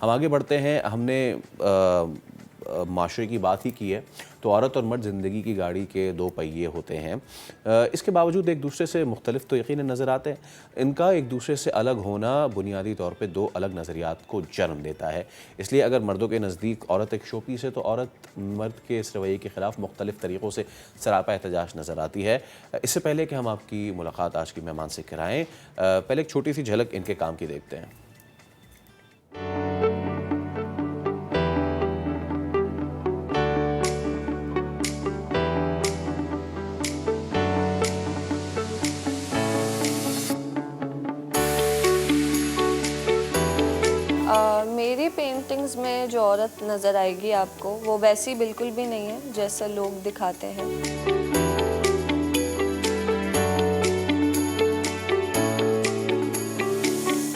ہم آگے بڑھتے ہیں. ہم نے معاشرے کی بات ہی کی ہے تو عورت اور مرد زندگی کی گاڑی کے دو پہیے ہوتے ہیں. اس کے باوجود ایک دوسرے سے مختلف تو یقیناً نظر آتے ہیں. ان کا ایک دوسرے سے الگ ہونا بنیادی طور پہ دو الگ نظریات کو جنم دیتا ہے. اس لیے اگر مردوں کے نزدیک عورت ایک شو پیس ہے تو عورت مرد کے اس رویے کے خلاف مختلف طریقوں سے سراپا احتجاج نظر آتی ہے. اس سے پہلے کہ ہم آپ کی ملاقات آج کی مہمان سے کرائیں، پہلے ایک چھوٹی سی جھلک ان کے کام کی دیکھتے ہیں. میری پینٹنگز میں جو عورت نظر آئے گی آپ کو وہ ویسی بالکل بھی نہیں ہے جیسا لوگ دکھاتے ہیں.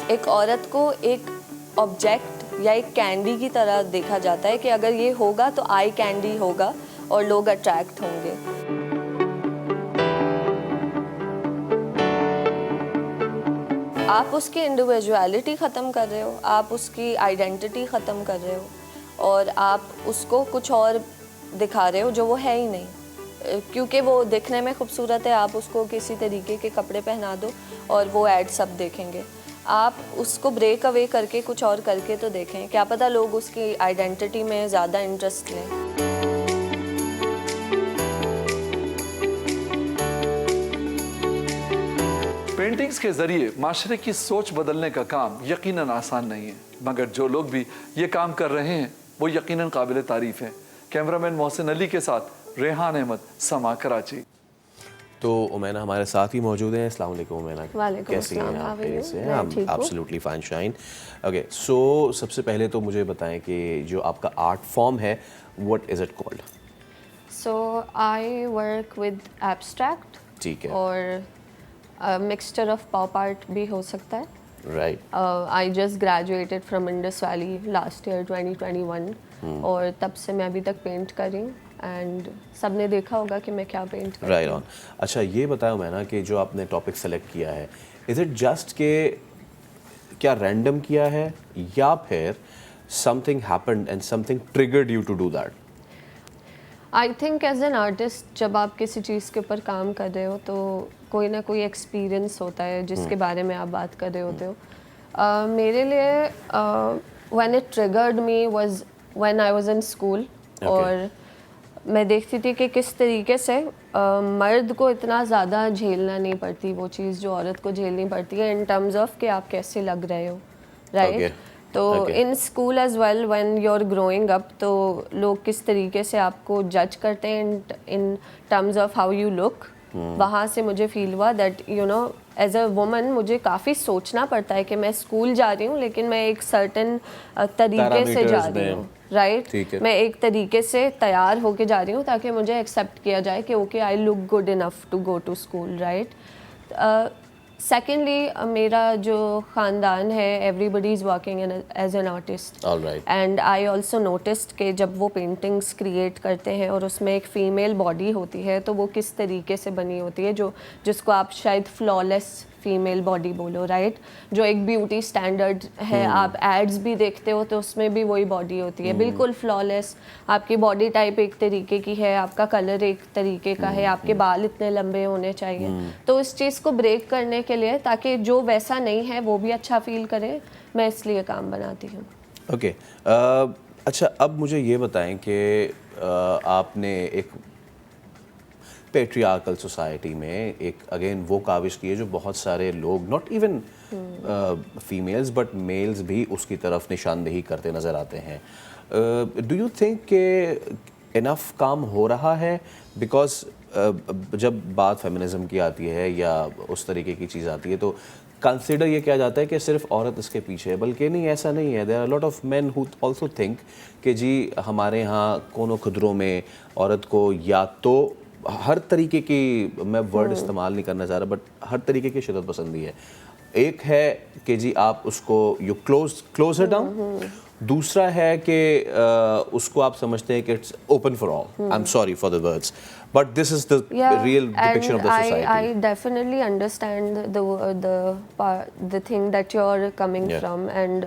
ایک عورت کو ایک آبجیکٹ یا ایک کینڈی کی طرح دیکھا جاتا ہے کہ اگر یہ ہوگا تو آئی کینڈی ہوگا اور لوگ اٹریکٹ ہوں گے. آپ اس کی انڈیویجویلٹی ختم کر رہے ہو، آپ اس کی آئیڈینٹی ختم کر رہے ہو اور آپ اس کو کچھ اور دکھا رہے ہو جو وہ ہے ہی نہیں. کیونکہ وہ دیکھنے میں خوبصورت ہے، آپ اس کو کسی طریقے کے کپڑے پہنا دو اور وہ ایڈ سب دیکھیں گے. آپ اس کو بریک اوے کر کے کچھ اور کر کے تو دیکھیں، کیا پتہ لوگ اس کی آئیڈینٹی میں زیادہ انٹرسٹ لیں. پینٹنگز کے ذریعے معاشرے کی سوچ بدلنے کا کام یقیناً آسان نہیں ہے، مگر جو لوگ بھی یہ کام کر رہے ہیں وہ یقیناً قابل تعریف ہیں. کیمرامین محسن علی کے ساتھ ریحان احمد، سما، کراچی. تو امینا ہمارے ساتھ ہی موجود ہیں. السلام علیکم امینا. وعلیکم کیسی ہیں السلام. آپ؟ خیریت سے ہیں؟ Absolutely fine shine. Okay, so سب سے پہلے تو مجھے بتائیں کہ جو آپ کا آرٹ فارم ہے what is it called؟ So I work with abstract. ٹھیک ہے. اور mixture of pop art بھی ہو سکتا ہے. Right. I just graduated from Indus Valley last year 2021 اور تب سے میں ابھی تک پینٹ کر رہی ہوں اینڈ سب نے دیکھا ہوگا کہ میں کیا پینٹ کرتی ہوں. رائٹ آن. اچھا یہ بتاؤ میں نا کہ جو آپ نے ٹاپک سلیکٹ کیا ہے از اٹ جسٹ کہ کیا رینڈم کیا ہے یا پھر something happened and something triggered you to do that? I think as an artist جب آپ کسی چیز کے اوپر کام کر رہے ہو تو کوئی نہ کوئی ایکسپیرئنس ہوتا ہے جس کے بارے میں آپ بات کر رہے ہوتے ہو. میرے لیے when it triggered me was when I was in school. اور میں دیکھتی تھی کہ کس طریقے سے مرد کو اتنا زیادہ جھیلنا نہیں پڑتی وہ چیز جو عورت کو جھیلنی پڑتی ہے ان ٹرمز آف کہ آپ کیسے لگ رہے ہو. رائٹ. تو in school as well when you are growing up تو لوگ کس طریقے سے آپ کو جج کرتے ہیں in terms of how you look. وہاں سے مجھے فیل ہوا that you know as a woman مجھے کافی سوچنا پڑتا ہے کہ میں اسکول جا رہی ہوں لیکن میں ایک سرٹن طریقے سے جا رہی ہوں. رائٹ. میں ایک طریقے سے تیار ہو کے جا رہی ہوں تاکہ مجھے ایکسیپٹ کیا جائے کہ okay I look good enough to go to school. Right. Secondly میرا جو خاندان ہے everybody is working as an artist and I also noticed کہ جب وہ پینٹنگس کریٹ کرتے ہیں اور اس میں ایک فیمیل باڈی ہوتی ہے تو وہ کس طریقے سے بنی ہوتی ہے جس کو آپ شاید فلالیس فیمیل باڈی بولو. رائٹ. جو ایک بیوٹی اسٹینڈرڈ ہے، آپ ایڈز بھی دیکھتے ہو تو اس میں بھی وہی باڈی ہوتی ہے بالکل فلالیس. آپ کی باڈی ٹائپ ایک طریقے کی ہے، آپ کا کلر ایک طریقے کا ہے، آپ کے بال اتنے لمبے ہونے چاہیے. تو اس چیز کو بریک کرنے کے لیے تاکہ جو ویسا نہیں ہے وہ بھی اچھا فیل کرے میں اس لیے کام بناتی ہوں. اوکے. اچھا اب مجھے یہ بتائیں کہ آپ نے ایک پیٹریارکل سوسائٹی میں ایک اگین وہ کاوش کی ہے جو بہت سارے لوگ not even females but males بھی اس کی طرف نشاندہی کرتے نظر آتے ہیں. ڈو یو تھنک کہ انف کام ہو رہا ہے؟ بیکاز جب بات فیمنزم کی آتی ہے یا اس طریقے کی چیز آتی ہے تو کنسیڈر یہ کیا جاتا ہے کہ صرف عورت اس کے پیچھے ہے، بلکہ نہیں ایسا نہیں ہے. There are lot of men who also think کہ جی ہمارے یہاں کونوں خدروں میں عورت کو یا تو ہر طریقے کی، میں ورڈ استعمال نہیں کرنا چاہ رہا بٹ ہر طریقے کی شدت پسندی ہے. ایک ہے کہ جی آپ اس کو یو کلوز اٹ ڈاؤن، دوسرا ہے کہ اس کو آپ سمجھتے ہیں کہ it's open for all. I am sorry for the words but this is the real depiction of the society. I definitely understand the thing that you're coming from, and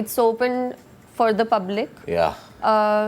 It's open for the public. Yeah.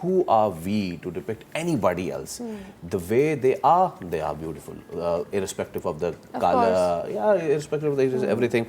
who are we to depict anybody else? The way they are beautiful, irrespective of the color, irrespective of the everything.